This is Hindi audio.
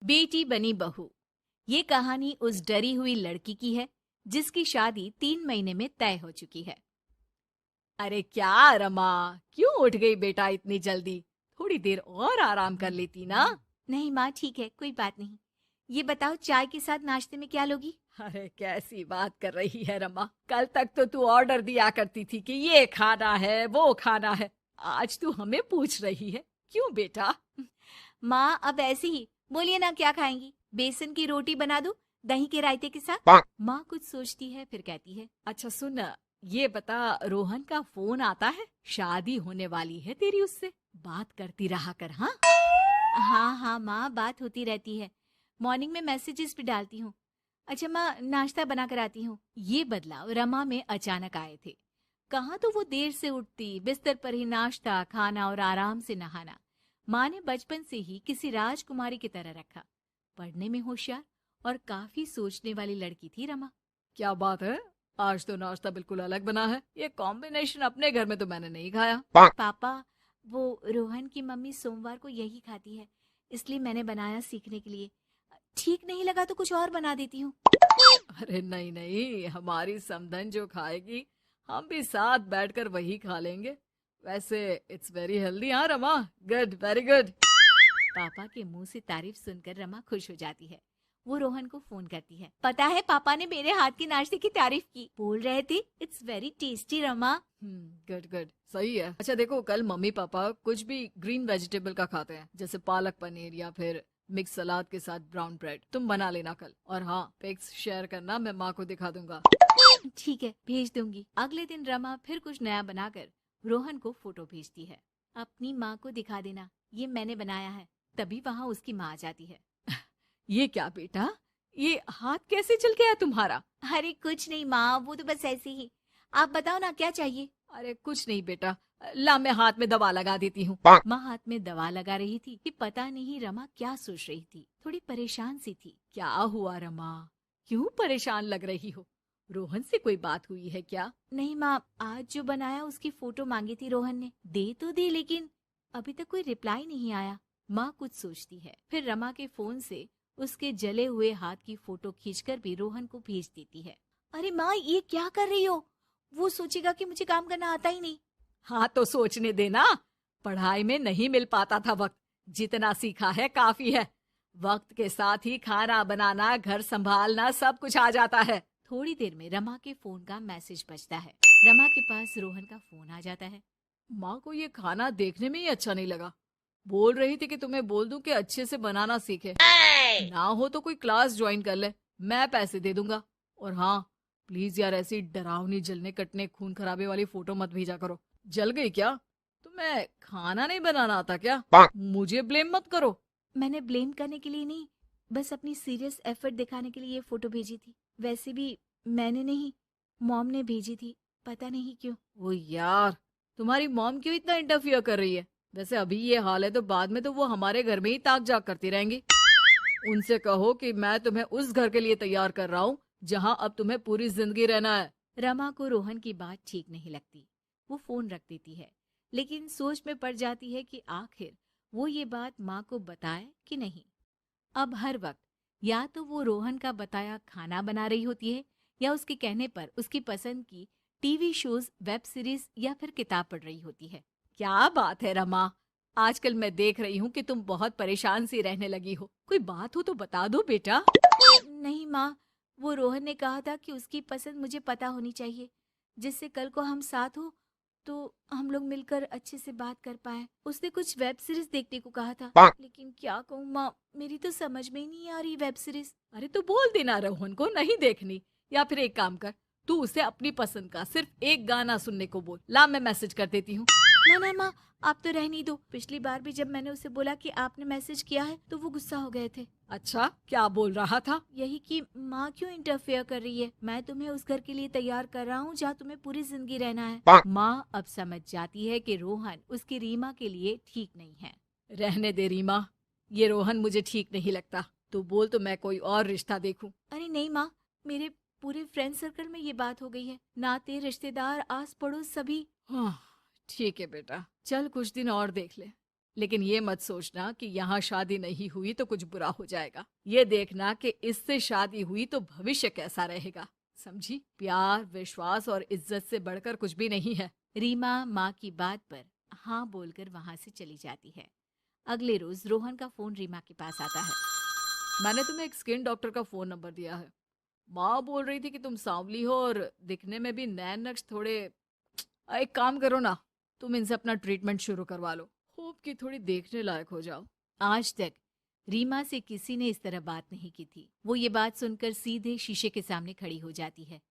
बेटी बनी बहू। ये कहानी उस डरी हुई लड़की की है जिसकी शादी 3 महीने में तय हो चुकी है। अरे क्या रमा, क्यों उठ गई बेटा इतनी जल्दी? थोड़ी देर और आराम कर लेती ना। नहीं माँ, ठीक है, कोई बात नहीं। ये बताओ, चाय के साथ नाश्ते में क्या लोगी? अरे कैसी बात कर रही है रमा, कल तक तो तू ऑर्डर दिया करती थी कि ये खाना है वो खाना है, आज तू हमें पूछ रही है, क्यों बेटा? माँ अब ऐसे ही बोलिए ना, क्या खाएंगी? बेसन की रोटी बना दूं दही के रायते के साथ? माँ कुछ सोचती है फिर कहती है, अच्छा सुन, ये बता, रोहन का फोन आता है? शादी होने वाली है तेरी उससे, बात करती रहा कर। हाँ हाँ हाँ माँ, बात होती रहती है, मॉर्निंग में मैसेजेस भी डालती हूँ। अच्छा माँ, नाश्ता बना कर आती हूँ। ये बदलाव रमा में अचानक आए थे। कहाँ तो वो देर से उठती, बिस्तर पर ही नाश्ता खाना और आराम से नहाना। माँ ने बचपन से ही किसी राजकुमारी की तरह रखा। पढ़ने में होशियार और काफी सोचने वाली लड़की थी रमा। क्या बात है, आज तो नाश्ता बिल्कुल अलग बना है। ये कॉम्बिनेशन अपने घर में तो मैंने नहीं खाया। पापा, वो रोहन की मम्मी सोमवार को यही खाती है, इसलिए मैंने बनाया सीखने के लिए। ठीक नहीं लगा तो कुछ और बना देती हूँ। अरे नहीं नहीं, हमारी समधन जो खाएगी हम भी साथ बैठकर वही खा लेंगे। वैसे इट्स वेरी हेल्दी। हाँ रमा, गुड, वेरी गुड। पापा के मुंह से तारीफ सुनकर रमा खुश हो जाती है। वो रोहन को फोन करती है, पता है पापा ने मेरे हाथ के नाश्ते की तारीफ की, बोल रहे थे it's very tasty Rama. Good good, सही है। अच्छा देखो, कल मम्मी पापा कुछ भी ग्रीन वेजिटेबल का खाते हैं, जैसे पालक पनीर या फिर मिक्स सलाद के साथ ब्राउन ब्रेड। तुम बना लेना कल, और हाँ, पिक्स शेयर करना, मैं माँ को दिखा दूंगा। ठीक है, भेज दूंगी। अगले दिन रमा फिर कुछ नया बनाकर रोहन को फोटो भेजती है। अपनी माँ को दिखा देना, ये मैंने बनाया है। तभी वहाँ उसकी माँ आ जाती है। ये क्या बेटा, ये हाथ कैसे चल गया तुम्हारा? अरे कुछ नहीं माँ, वो तो बस ऐसे ही। आप बताओ ना, क्या चाहिए? अरे कुछ नहीं बेटा, ला मैं हाथ में दवा लगा देती हूँ। माँ हाथ में दवा लगा रही थी कि पता नहीं रमा क्या सोच रही थी। थोड़ी परेशान सी थी। क्या हुआ रमा, क्यों परेशान लग रही हो? रोहन से कोई बात हुई है क्या? नहीं माँ, आज जो बनाया उसकी फोटो मांगी थी रोहन ने, दे तो दी, लेकिन अभी तक कोई रिप्लाई नहीं आया। माँ कुछ सोचती है, फिर रमा के फोन से उसके जले हुए हाथ की फोटो खींचकर भी रोहन को भेज देती है। अरे माँ, ये क्या कर रही हो? वो सोचेगा कि मुझे काम करना आता ही नहीं। हाँ तो सोचने देना, पढ़ाई में नहीं मिल पाता था वक्त, जितना सीखा है काफी है। वक्त के साथ ही खाना बनाना, घर संभालना, सब कुछ आ जाता है। थोड़ी देर में रमा के फोन का मैसेज बजता है। रमा के पास रोहन का फोन आ जाता है। माँ को ये खाना देखने में ही अच्छा नहीं लगा, बोल रही थी कि तुम्हें बोल दूं कि अच्छे से बनाना सीखे। ना हो तो कोई क्लास ज्वाइन कर ले, मैं पैसे दे दूंगा। और हाँ, प्लीज यार, ऐसी डरावनी जलने कटने खून खराबे वाली फोटो मत भेजा करो। जल गई क्या? तुम्हें खाना नहीं बनाना आता क्या? मुझे ब्लेम मत करो। मैंने ब्लेम करने के लिए नहीं, बस अपनी सीरियस एफर्ट दिखाने के लिए ये फोटो भेजी थी। वैसे भी मैंने नहीं, मॉम ने भेजी थी, पता नहीं क्यों। ओ यार, तुम्हारी मॉम क्यों इतना इंटरफियर कर रही है? वैसे अभी ये हाल है तो बाद में तो वो हमारे घर में ही ताक जाग करती रहेंगी। उनसे कहो कि मैं तुम्हें उस घर के लिए तैयार कर रहा हूँ जहाँ अब तुम्हें पूरी जिंदगी रहना है। रमा को रोहन की बात ठीक नहीं लगती। वो फोन रख देती है, लेकिन सोच में पड़ जाती है कि आखिर वो ये बात माँ को बताए कि नहीं। अब हर वक्त या तो वो रोहन का बताया खाना बना रही होती है, या उसके कहने पर उसकी पसंद की टीवी शोज, वेब सीरीज या फिर किताब पढ़ रही होती है। क्या बात है रमा, आजकल मैं देख रही हूँ कि तुम बहुत परेशान सी रहने लगी हो। कोई बात हो तो बता दो बेटा। नहीं माँ, वो रोहन ने कहा था कि उसकी पसंद मुझे पता होनी चाहिए, जिससे कल को हम साथ हो तो हम लोग मिलकर अच्छे से बात कर पाए। उसने कुछ वेब सीरीज देखने को कहा था, लेकिन क्या कहूँ माँ, मेरी तो समझ में ही नहीं आ रही वेब सीरीज। अरे तो बोल देना रोहन को नहीं देखनी, या फिर एक काम कर, तू उसे अपनी पसंद का सिर्फ एक गाना सुनने को बोल। ला मैं मैसेज कर देती हूँ। ना ना माँ, आप तो रहने दो। पिछली बार भी जब मैंने उसे बोला कि आपने मैसेज किया है तो वो गुस्सा हो गए थे। अच्छा, क्या बोल रहा था? यही कि माँ क्यों इंटरफेयर कर रही है, मैं तुम्हें उस घर के लिए तैयार कर रहा हूँ जहाँ तुम्हें पूरी जिंदगी रहना है। माँ अब समझ जाती है कि रोहन उसकी रीमा के लिए ठीक नहीं है। रहने दे रीमा, ये रोहन मुझे ठीक नहीं लगता। तू बोल तो मैं कोई और रिश्ता देखूं। अरे नहीं माँ, मेरे पूरे फ्रेंड सर्कल में ये बात हो गई है, नाते रिश्तेदार आस पड़ोस सभी। हाँ ठीक है बेटा, चल कुछ दिन और देख ले, लेकिन ये मत सोचना कि यहाँ शादी नहीं हुई तो कुछ बुरा हो जाएगा। ये देखना कि इससे शादी हुई तो भविष्य कैसा रहेगा। समझी? प्यार, विश्वास और इज्जत से बढ़कर कुछ भी नहीं है। रीमा माँ की बात पर हाँ बोलकर वहां से चली जाती है। अगले रोज रोहन का फोन रीमा के पास आता है। मैंने तुम्हें एक स्किन डॉक्टर का फोन नंबर दिया है। माँ बोल रही थी कि तुम सांवली हो और दिखने में भी नैन नक्श थोड़े। एक काम करो ना, तुम इनसे अपना ट्रीटमेंट शुरू करवा लो। होप कि थोड़ी देखने लायक हो जाओ। आज तक रीमा से किसी ने इस तरह बात नहीं की थी। वो ये बात सुनकर सीधे शीशे के सामने खड़ी हो जाती है।